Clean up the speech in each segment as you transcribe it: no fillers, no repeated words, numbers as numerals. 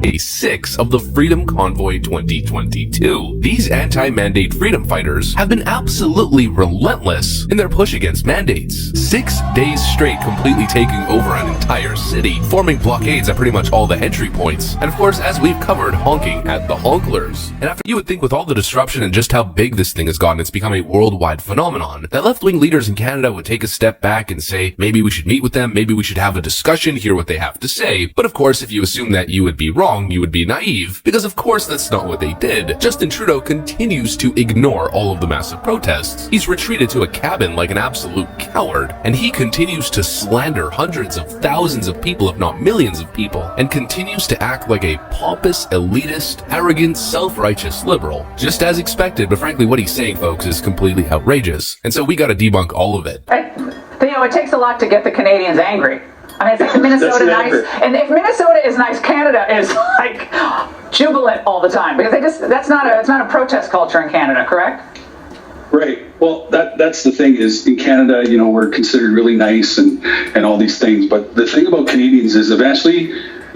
Day 6 of the Freedom Convoy 2022. These anti-mandate freedom fighters have been absolutely relentless in their push against mandates. 6 days straight completely taking over an entire city, forming blockades at pretty much all the entry points, and of course, as we've covered, honking at the honklers. And after you would think with all the disruption and just how big this thing has gotten, it's become a worldwide phenomenon, that left-wing leaders in Canada would take a step back and say, maybe we should meet with them, maybe we should have a discussion, hear what they have to say. But of course, if you assume that you would be wrong, you would be naive, because of course that's not what they did. Justin Trudeau continues to ignore all of the massive protests. He's retreated to a cabin like an absolute coward, and he continues to slander hundreds of thousands of people, if not millions of people, and continues to act like a pompous, elitist, arrogant, self-righteous liberal. Just as expected, but frankly what he's saying, folks, is completely outrageous. And so we gotta debunk all of it. You know, it takes a lot to get the Canadians angry. I mean, it's like Minnesota nice, and if Minnesota is nice, Canada is like jubilant all the time, because it's not a protest culture in Canada, correct? Right. Well, that's the thing is, in Canada, you know, we're considered really nice and all these things. But the thing about Canadians is eventually,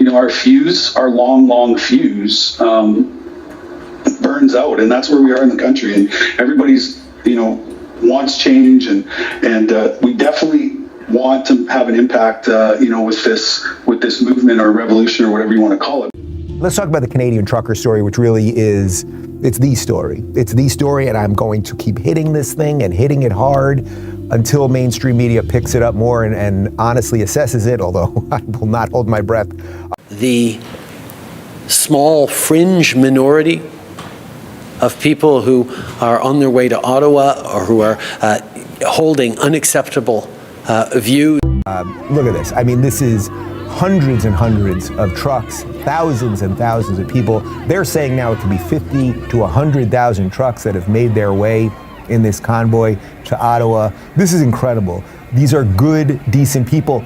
you know, our long fuse burns out, and that's where we are in the country. And everybody's, you know, wants change, and we definitely want to have an impact, you know, with this movement or revolution or whatever you want to call it. Let's talk about the Canadian trucker story, which really is, it's the story. It's the story, and I'm going to keep hitting this thing and hitting it hard until mainstream media picks it up more and honestly assesses it, although I will not hold my breath. The small fringe minority of people who are on their way to Ottawa or who are holding unacceptable views. Look at this. I mean, this is hundreds and hundreds of trucks, thousands and thousands of people. They're saying now it could be 50 to 100,000 trucks that have made their way in this convoy to Ottawa. This is incredible. These are good, decent people.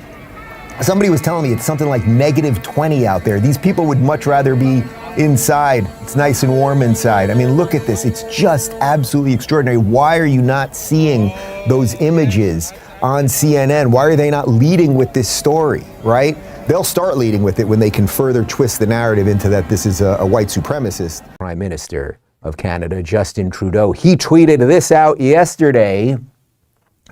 Somebody was telling me it's something like -20 out there. These people would much rather be inside. It's nice and warm inside. I mean, look at this. It's just absolutely extraordinary. Why are you not seeing those images on CNN? Why are they not leading with this story, right? They'll start leading with it when they can further twist the narrative into that this is a white supremacist. Prime Minister of Canada, Justin Trudeau, he tweeted this out yesterday.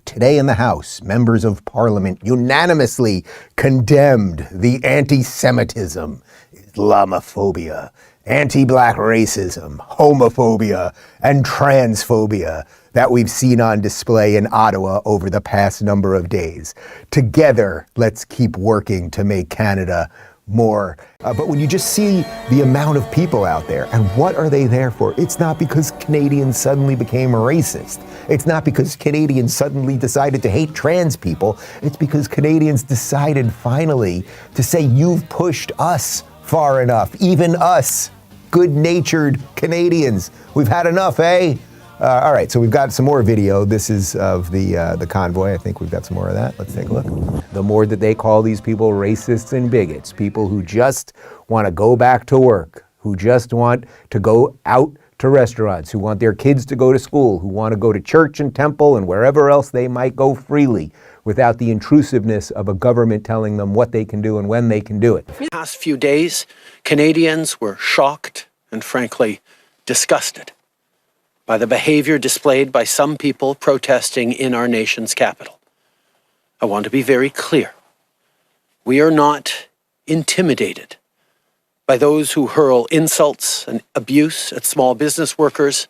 Today in the House, members of Parliament unanimously condemned the anti-Semitism, Islamophobia, anti-black racism, homophobia, and transphobia that we've seen on display in Ottawa over the past number of days. Together, let's keep working to make Canada more. But when you just see the amount of people out there, and what are they there for? It's not because Canadians suddenly became racist. It's not because Canadians suddenly decided to hate trans people. It's because Canadians decided finally to say, you've pushed us far enough, even us, good-natured Canadians. We've had enough, eh? All right, so we've got some more video. This is of the convoy. I think we've got some more of that. Let's take a look. The more that they call these people racists and bigots, people who just want to go back to work, who just want to go out to restaurants, who want their kids to go to school, who want to go to church and temple and wherever else they might go freely without the intrusiveness of a government telling them what they can do and when they can do it. In the past few days, Canadians were shocked and frankly disgusted by the behavior displayed by some people protesting in our nation's capital. I want to be very clear. We are not intimidated by those who hurl insults and abuse at small business workers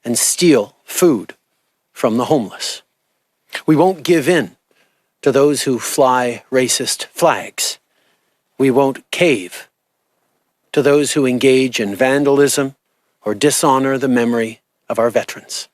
and steal food from the homeless. We won't give in to those who fly racist flags. We won't cave to those who engage in vandalism or dishonor the memory of our veterans.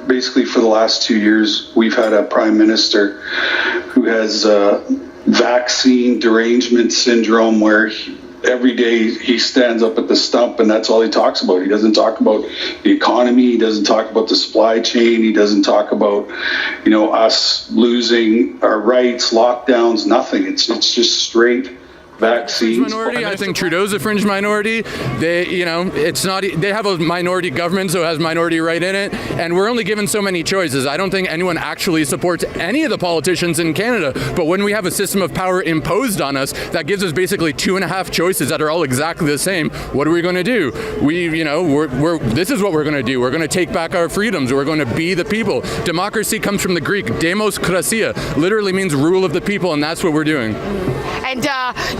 Basically, for the last 2 years, we've had a prime minister who has vaccine derangement syndrome, where every day he stands up at the stump and that's all he talks about. He doesn't talk about the economy. He doesn't talk about the supply chain. He doesn't talk about, us losing our rights, lockdowns, nothing. It's just straight vaccines. Minority. I think Trudeau's a fringe minority. They, it's not. They have a minority government, so it has minority right in it. And we're only given so many choices. I don't think anyone actually supports any of the politicians in Canada. But when we have a system of power imposed on us that gives us basically 2.5 choices that are all exactly the same, what are we going to do? This is what we're going to do. We're going to take back our freedoms. We're going to be the people. Democracy comes from the Greek demos krasia, literally means rule of the people, and that's what we're doing. And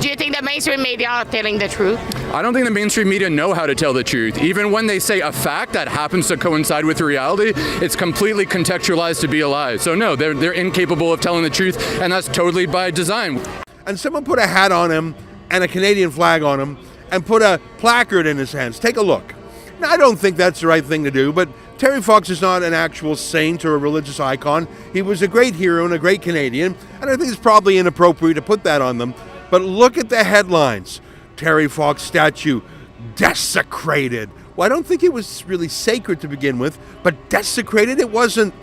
do you think the mainstream media are telling the truth? I don't think the mainstream media know how to tell the truth. Even when they say a fact that happens to coincide with reality, it's completely contextualized to be a lie. So no, they're incapable of telling the truth, and that's totally by design. And someone put a hat on him and a Canadian flag on him and put a placard in his hands. Take a look. Now, I don't think that's the right thing to do, but Terry Fox is not an actual saint or a religious icon. He was a great hero and a great Canadian, and I think it's probably inappropriate to put that on them. But look at the headlines. Terry Fox statue desecrated. Well, I don't think it was really sacred to begin with, but desecrated. It wasn't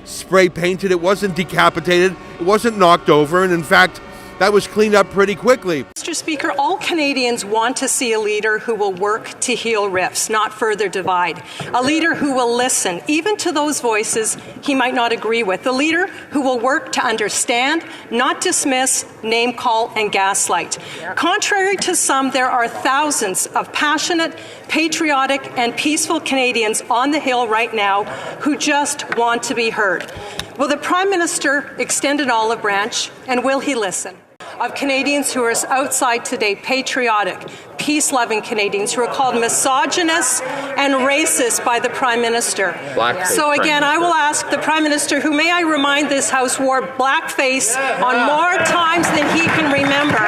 spray painted. It wasn't decapitated. It wasn't knocked over. And in fact, that was cleaned up pretty quickly. Mr. Speaker, all Canadians want to see a leader who will work to heal rifts, not further divide. A leader who will listen, even to those voices he might not agree with. A leader who will work to understand, not dismiss, name call, and gaslight. Contrary to some, there are thousands of passionate, patriotic, and peaceful Canadians on the Hill right now who just want to be heard. Will the Prime Minister extend an olive branch, and will he listen? Of Canadians who are outside today, patriotic, peace-loving Canadians who are called misogynist and racist by the Prime Minister. So again, I will ask the Prime Minister, who, may I remind this House, wore blackface on more times than he can remember,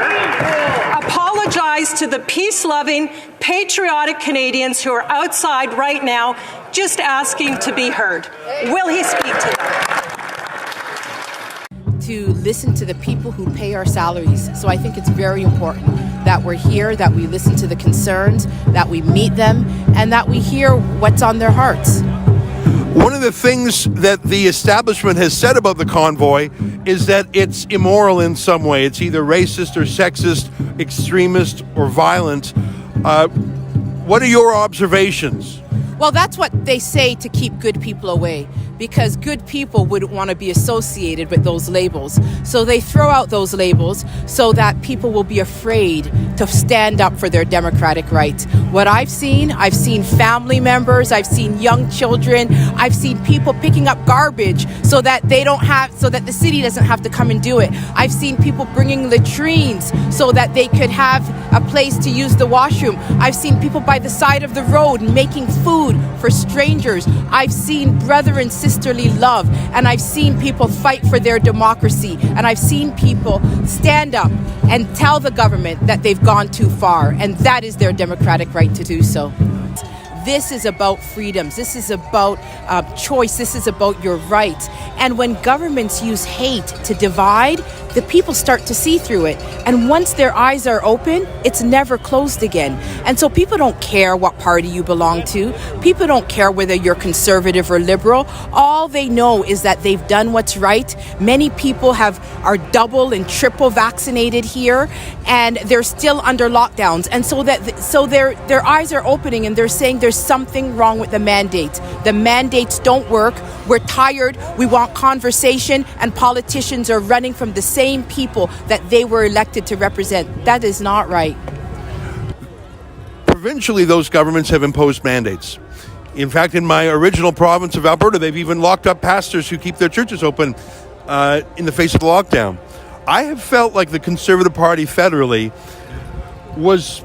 apologize to the peace-loving, patriotic Canadians who are outside right now just asking to be heard. Will he speak to them? To listen to the people who pay our salaries. So I think it's very important that we're here, that we listen to the concerns, that we meet them, and that we hear what's on their hearts. One of the things that the establishment has said about the convoy is that it's immoral in some way. It's either racist or sexist, extremist or violent. What are your observations? Well, that's what they say to keep good people away, because good people wouldn't want to be associated with those labels. So they throw out those labels so that people will be afraid to stand up for their democratic rights. What I've seen family members, I've seen young children, I've seen people picking up garbage so that the city doesn't have to come and do it. I've seen people bringing latrines so that they could have a place to use the washroom. I've seen people by the side of the road making food for strangers. I've seen brother and sisterly love, and I've seen people fight for their democracy, and I've seen people stand up and tell the government that they've gone too far, and that is their democratic right to do so. This is about freedoms. This is about choice. This is about your rights. And when governments use hate to divide, the people start to see through it. And once their eyes are open, it's never closed again. And so people don't care what party you belong to. People don't care whether you're conservative or liberal. All they know is that they've done what's right. Many people are double and triple vaccinated here, and they're still under lockdowns. And so their eyes are opening, and they're saying there's something wrong with the mandates. The mandates don't work. We're tired. We want conversation, and politicians are running from the same people that they were elected to represent. That is not right. Provincially, those governments have imposed mandates. In fact, in my original province of Alberta, they've even locked up pastors who keep their churches open in the face of the lockdown. I have felt like the Conservative Party federally was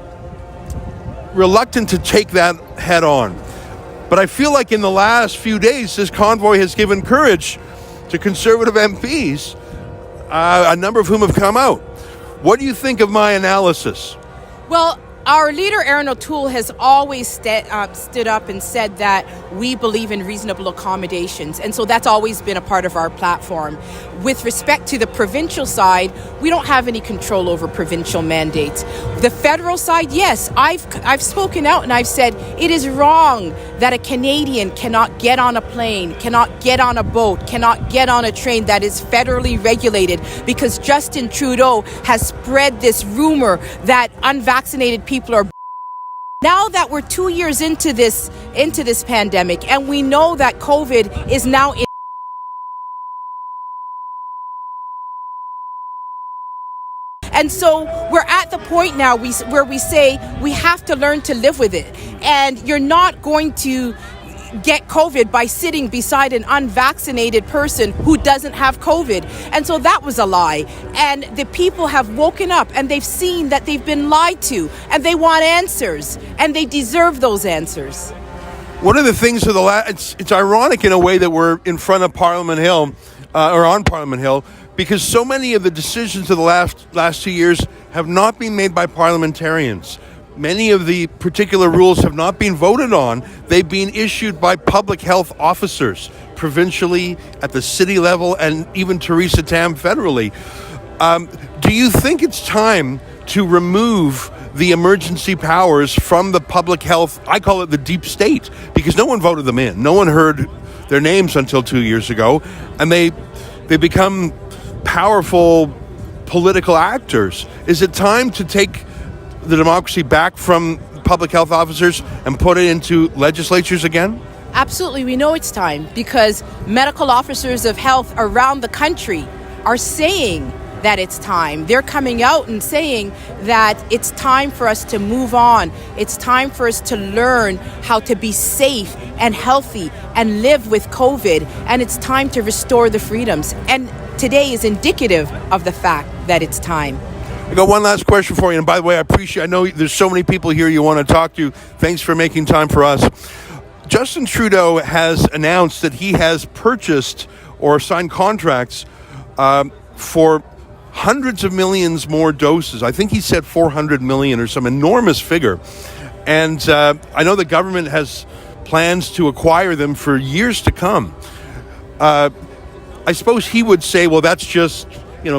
reluctant to take that head on. But I feel like in the last few days, this convoy has given courage to Conservative MPs, a number of whom have come out. What do you think of my analysis? Well, Our leader, Aaron O'Toole, has always stood up and said that we believe in reasonable accommodations. And so that's always been a part of our platform. With respect to the provincial side, we don't have any control over provincial mandates. The federal side, yes, I've spoken out and I've said it is wrong that a Canadian cannot get on a plane, cannot get on a boat, cannot get on a train that is federally regulated because Justin Trudeau has spread this rumor that unvaccinated people are. Now that we're 2 years into this pandemic and we know that COVID is now in. And so we're at the point now where we say we have to learn to live with it. And you're not going to get COVID by sitting beside an unvaccinated person who doesn't have COVID. And so that was a lie. And the people have woken up and they've seen that they've been lied to and they want answers and they deserve those answers. One of the things of it's ironic in a way that we're in front of Parliament Hill, or on Parliament Hill, because so many of the decisions of the last 2 years have not been made by parliamentarians. Many of the particular rules have not been voted on. They've been issued by public health officers, provincially, at the city level, and even Theresa Tam federally. Do you think it's time to remove the emergency powers from the public health? I call it the deep state, because no one voted them in. No one heard their names until 2 years ago, and they become powerful political actors. Is it time to take the democracy back from public health officers and put it into legislatures again? Absolutely, we know it's time because medical officers of health around the country are saying that it's time. They're coming out and saying that it's time for us to move on. It's time for us to learn how to be safe and healthy and live with COVID. And it's time to restore the freedoms. And today is indicative of the fact that it's time. I got one last question for you. And by the way, I know there's so many people here you want to talk to. Thanks for making time for us. Justin Trudeau has announced that he has purchased or signed contracts for hundreds of millions more doses. I think he said 400 million or some enormous figure. And I know the government has plans to acquire them for years to come. I suppose he would say, well, that's just,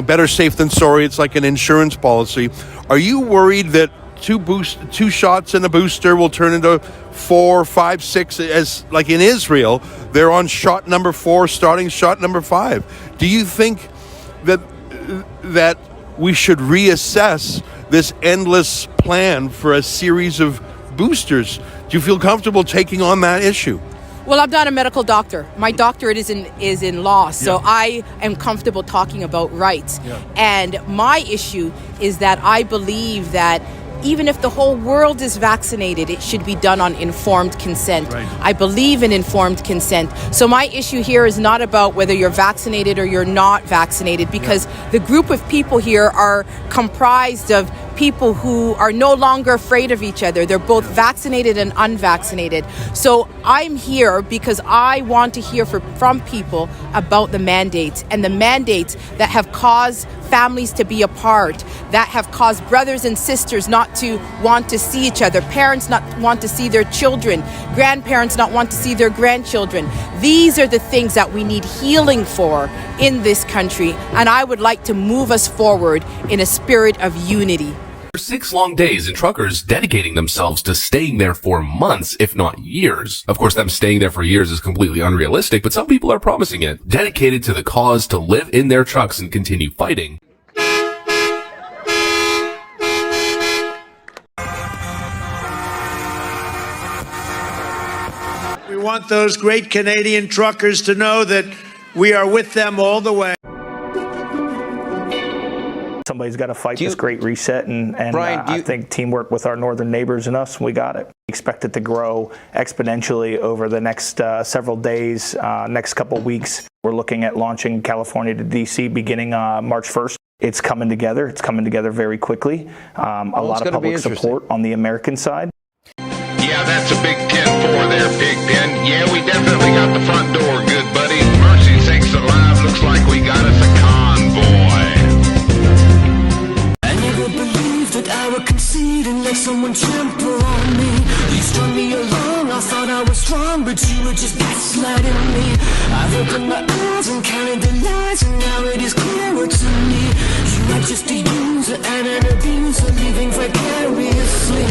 better safe than sorry. It's like an insurance policy. Are you worried that two shots and a booster will turn into 4, 5, 6, as like in Israel, they're on shot number 4, starting shot number 5. Do you think that we should reassess this endless plan for a series of boosters? Do you feel comfortable taking on that issue? Well, I'm not a medical doctor. My doctorate is in law, so I am comfortable talking about rights. Yeah. And my issue is that I believe that even if the whole world is vaccinated, it should be done on informed consent. Right. I believe in informed consent. So my issue here is not about whether you're vaccinated or you're not vaccinated, because the group of people here are comprised of people who are no longer afraid of each other. They're both vaccinated and unvaccinated. So I'm here because I want to hear from people about the mandates, and the mandates that have caused families to be apart, that have caused brothers and sisters not to want to see each other, parents not want to see their children, grandparents not want to see their grandchildren. These are the things that we need healing for in this country, and I would like to move us forward in a spirit of unity. 6 long days and truckers dedicating themselves to staying there for months, if not years. Of course, them staying there for years is completely unrealistic, but some people are promising it. Dedicated to the cause to live in their trucks and continue fighting. We want those great Canadian truckers to know that we are with them all the way. Somebody's got to fight this great reset, and Brian, I think teamwork with our northern neighbors and us, we got it. We expect it to grow exponentially over the next several days, next couple weeks. We're looking at launching California to DC beginning March 1st. It's coming together. It's coming together very quickly. A lot of public support on the American side. Yeah, that's a big 10-4 there, Big Ben. Yeah, we definitely got the front door good, buddy. Mercy sakes alive, looks like we got us a convoy. I never believed that I would concede didn't let someone trample on me. You strung me along, I thought I was strong, but you were just gaslighting me. I've opened my eyes and counted the lies, and now it is clearer to me. You are just a user and an abuser, living vicariously.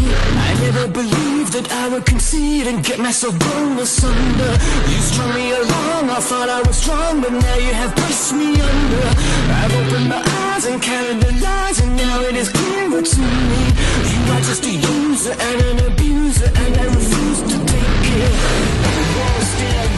I never believed that I would concede and get myself blown asunder. You strung me along, I thought I was strong, but now you have pushed me under. I've opened my eyes and counted the lies, and now it is clearer to me. You are just a user and an abuser, and I refuse to take it.